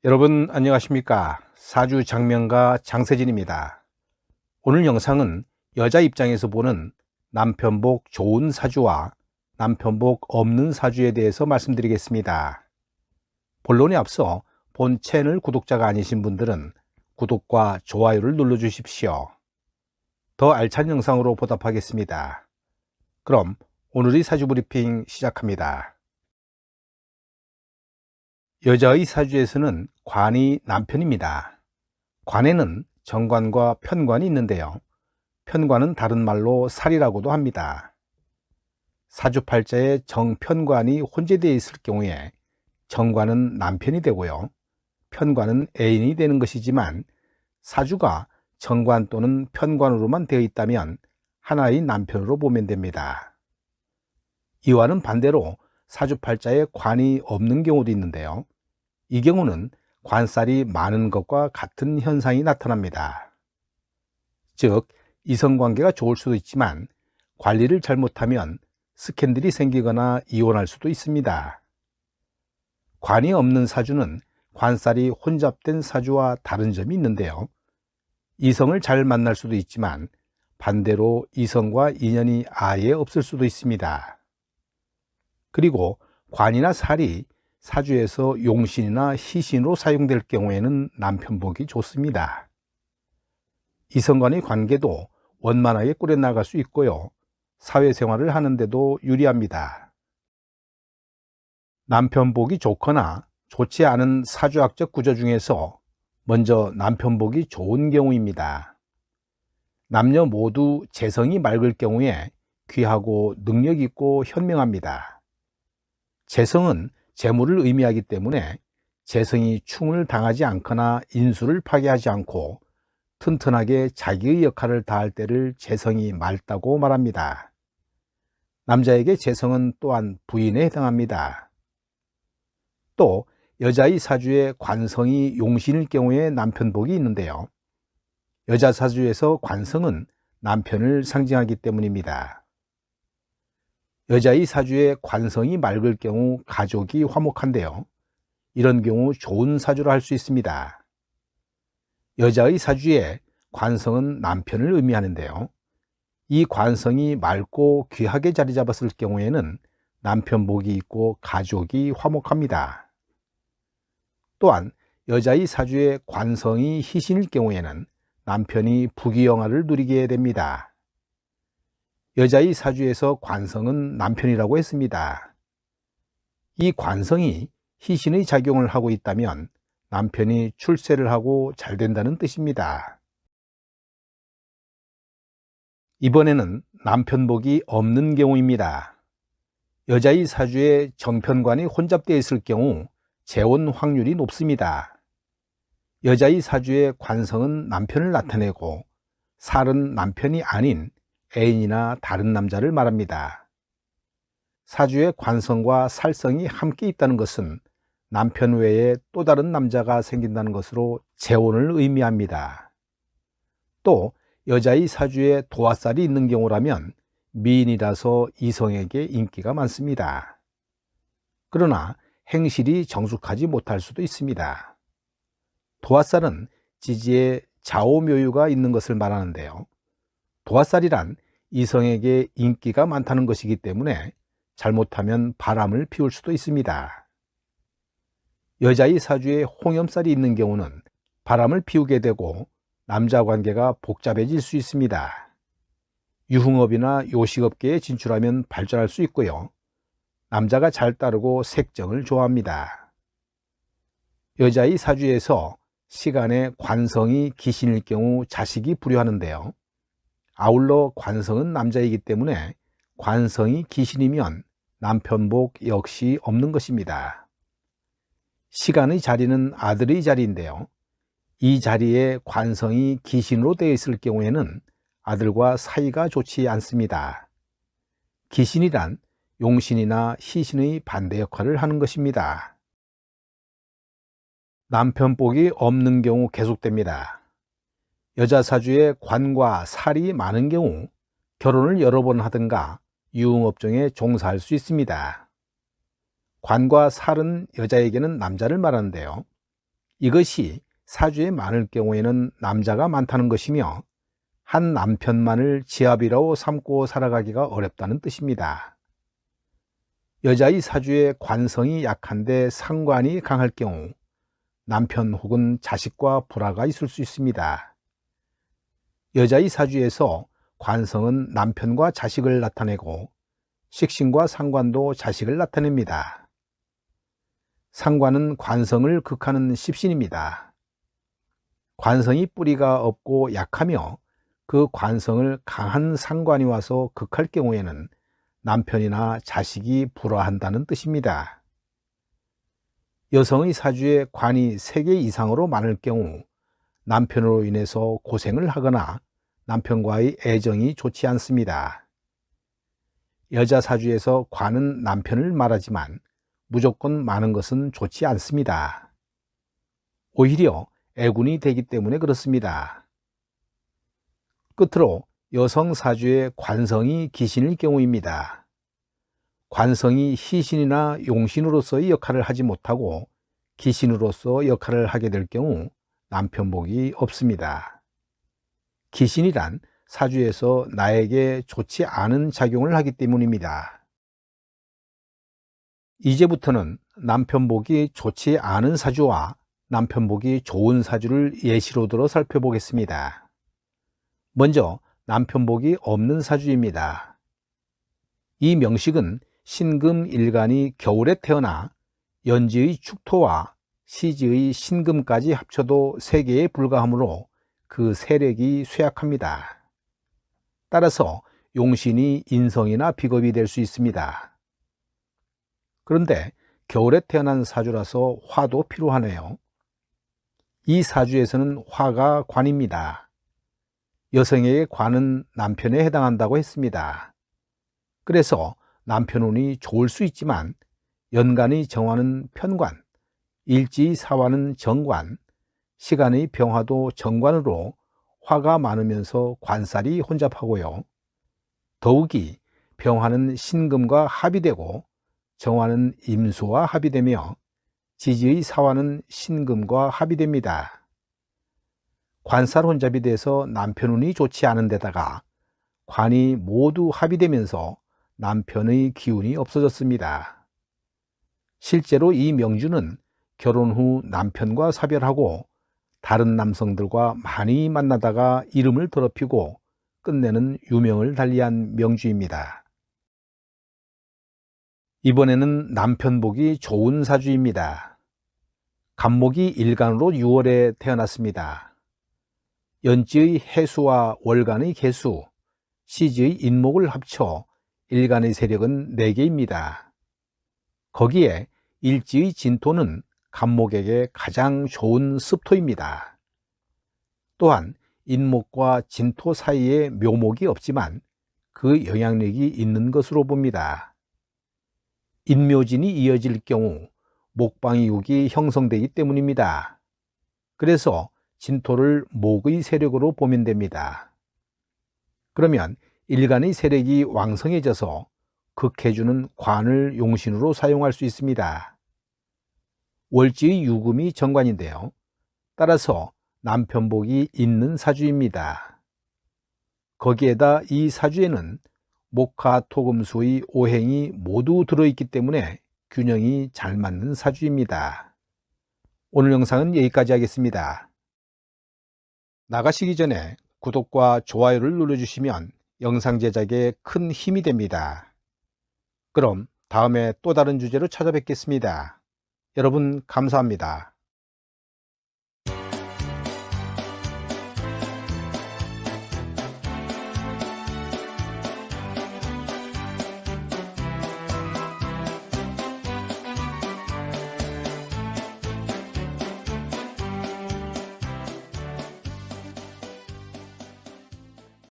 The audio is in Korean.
여러분 안녕하십니까? 사주 장명가 장세진입니다. 오늘 영상은 여자 입장에서 보는 남편복 좋은 사주와 남편복 없는 사주에 대해서 말씀드리겠습니다. 본론에 앞서 본 채널 구독자가 아니신 분들은 구독과 좋아요를 눌러주십시오. 더 알찬 영상으로 보답하겠습니다. 그럼 오늘의 사주 브리핑 시작합니다. 여자의 사주에서는 관이 남편입니다. 관에는 정관과 편관이 있는데요. 편관은 다른 말로 살이라고도 합니다. 사주팔자에 정편관이 혼재되어 있을 경우에 정관은 남편이 되고요. 편관은 애인이 되는 것이지만 사주가 정관 또는 편관으로만 되어 있다면 하나의 남편으로 보면 됩니다. 이와는 반대로 사주팔자에 관이 없는 경우도 있는데요. 이 경우는 관살이 많은 것과 같은 현상이 나타납니다. 즉, 이성관계가 좋을 수도 있지만 관리를 잘못하면 스캔들이 생기거나 이혼할 수도 있습니다. 관이 없는 사주는 관살이 혼잡된 사주와 다른 점이 있는데요. 이성을 잘 만날 수도 있지만 반대로 이성과 인연이 아예 없을 수도 있습니다. 그리고 관이나 살이 사주에서 용신이나 희신으로 사용될 경우에는 남편복이 좋습니다. 이성 간의 관계도 원만하게 꾸려나갈 수 있고요. 사회생활을 하는데도 유리합니다. 남편복이 좋거나 좋지 않은 사주학적 구조 중에서 먼저 남편복이 좋은 경우입니다. 남녀 모두 재성이 맑을 경우에 귀하고 능력 있고 현명합니다. 재성은 재물을 의미하기 때문에 재성이 충을 당하지 않거나 인수를 파괴하지 않고 튼튼하게 자기의 역할을 다할 때를 재성이 맑다고 말합니다. 남자에게 재성은 또한 부인에 해당합니다. 또 여자의 사주에 관성이 용신일 경우에 남편복이 있는데요. 여자 사주에서 관성은 남편을 상징하기 때문입니다. 여자의 사주에 관성이 맑을 경우 가족이 화목한데요. 이런 경우 좋은 사주라 할 수 있습니다. 여자의 사주에 관성은 남편을 의미하는데요. 이 관성이 맑고 귀하게 자리 잡았을 경우에는 남편복이 있고 가족이 화목합니다. 또한 여자의 사주에 관성이 희신일 경우에는 남편이 부귀영화를 누리게 됩니다. 여자의 사주에서 관성은 남편이라고 했습니다. 이 관성이 희신의 작용을 하고 있다면 남편이 출세를 하고 잘 된다는 뜻입니다. 이번에는 남편복이 없는 경우입니다. 여자의 사주에 정편관이 혼잡되어 있을 경우 재혼 확률이 높습니다. 여자의 사주에 관성은 남편을 나타내고 살은 남편이 아닌 애인이나 다른 남자를 말합니다. 사주에 관성과 살성이 함께 있다는 것은 남편 외에 또 다른 남자가 생긴다는 것으로 재혼을 의미합니다. 또 여자의 사주에 도화살이 있는 경우라면 미인이라서 이성에게 인기가 많습니다. 그러나 행실이 정숙하지 못할 수도 있습니다. 도화살은 지지에 좌오묘유가 있는 것을 말하는데요. 도화살이란 이성에게 인기가 많다는 것이기 때문에 잘못하면 바람을 피울 수도 있습니다. 여자의 사주에 홍염살이 있는 경우는 바람을 피우게 되고 남자 관계가 복잡해질 수 있습니다. 유흥업이나 요식업계에 진출하면 발전할 수 있고요. 남자가 잘 따르고 색정을 좋아합니다. 여자의 사주에서 시간에 관성이 기신일 경우 자식이 불효하는데요. 아울러 관성은 남자이기 때문에 관성이 기신이면 남편복 역시 없는 것입니다. 시간의 자리는 아들의 자리인데요. 이 자리에 관성이 기신으로 되어 있을 경우에는 아들과 사이가 좋지 않습니다. 기신이란 용신이나 희신의 반대 역할을 하는 것입니다. 남편복이 없는 경우 계속됩니다. 여자 사주에 관과 살이 많은 경우 결혼을 여러 번 하든가 유흥업종에 종사할 수 있습니다. 관과 살은 여자에게는 남자를 말하는데요. 이것이 사주에 많을 경우에는 남자가 많다는 것이며 한 남편만을 지압이라고 삼고 살아가기가 어렵다는 뜻입니다. 여자의 사주에 관성이 약한데 상관이 강할 경우 남편 혹은 자식과 불화가 있을 수 있습니다. 여자의 사주에서 관성은 남편과 자식을 나타내고 식신과 상관도 자식을 나타냅니다. 상관은 관성을 극하는 십신입니다. 관성이 뿌리가 없고 약하며 그 관성을 강한 상관이 와서 극할 경우에는 남편이나 자식이 불화한다는 뜻입니다. 여성의 사주에 관이 3개 이상으로 많을 경우 남편으로 인해서 고생을 하거나 남편과의 애정이 좋지 않습니다. 여자 사주에서 관은 남편을 말하지만 무조건 많은 것은 좋지 않습니다. 오히려 애군이 되기 때문에 그렇습니다. 끝으로 여성 사주의 관성이 기신일 경우입니다. 관성이 희신이나 용신으로서의 역할을 하지 못하고 기신으로서 역할을 하게 될 경우 남편 복이 없습니다. 기신이란 사주에서 나에게 좋지 않은 작용을 하기 때문입니다. 이제부터는 남편 복이 좋지 않은 사주와 남편 복이 좋은 사주를 예시로 들어 살펴보겠습니다. 먼저 남편 복이 없는 사주입니다. 이 명식은 신금일간이 겨울에 태어나 연지의 축토와 시지의 신금까지 합쳐도 3개에 불과하므로 그 세력이 쇠약합니다. 따라서 용신이 인성이나 비겁이 될 수 있습니다. 그런데 겨울에 태어난 사주라서 화도 필요하네요. 이 사주에서는 화가 관입니다. 여성에게 관은 남편에 해당한다고 했습니다. 그래서 남편 운이 좋을 수 있지만 연간의 정화는 편관, 일지의 사화는 정관, 시간의 병화도 정관으로 화가 많으면서 관살이 혼잡하고요. 더욱이 병화는 신금과 합이 되고 정화는 임수와 합이 되며 지지의 사화는 신금과 합이 됩니다. 관살 혼잡이 돼서 남편 운이 좋지 않은 데다가 관이 모두 합이 되면서 남편의 기운이 없어졌습니다. 실제로 이 명주는 결혼 후 남편과 사별하고 다른 남성들과 많이 만나다가 이름을 더럽히고 끝내는 유명을 달리한 명주입니다. 이번에는 남편 복이 좋은 사주입니다. 간목이 일간으로 6월에 태어났습니다. 연지의 해수와 월간의 개수, 시지의 인목을 합쳐 일간의 세력은 4개입니다. 거기에 일지의 진토는 간목에게 가장 좋은 습토입니다. 또한 인목과 진토 사이에 묘목이 없지만 그 영향력이 있는 것으로 봅니다. 인묘진이 이어질 경우 목방이육이 형성되기 때문입니다. 그래서 진토를 목의 세력으로 보면 됩니다. 그러면 일간의 세력이 왕성해져서 극해주는 관을 용신으로 사용할 수 있습니다. 월지의 유금이 정관인데요. 따라서 남편복이 있는 사주입니다. 거기에다 이 사주에는 목화 토금수의 오행이 모두 들어있기 때문에 균형이 잘 맞는 사주입니다. 오늘 영상은 여기까지 하겠습니다. 나가시기 전에 구독과 좋아요를 눌러주시면 영상 제작에 큰 힘이 됩니다. 그럼 다음에 또 다른 주제로 찾아뵙겠습니다. 여러분 감사합니다.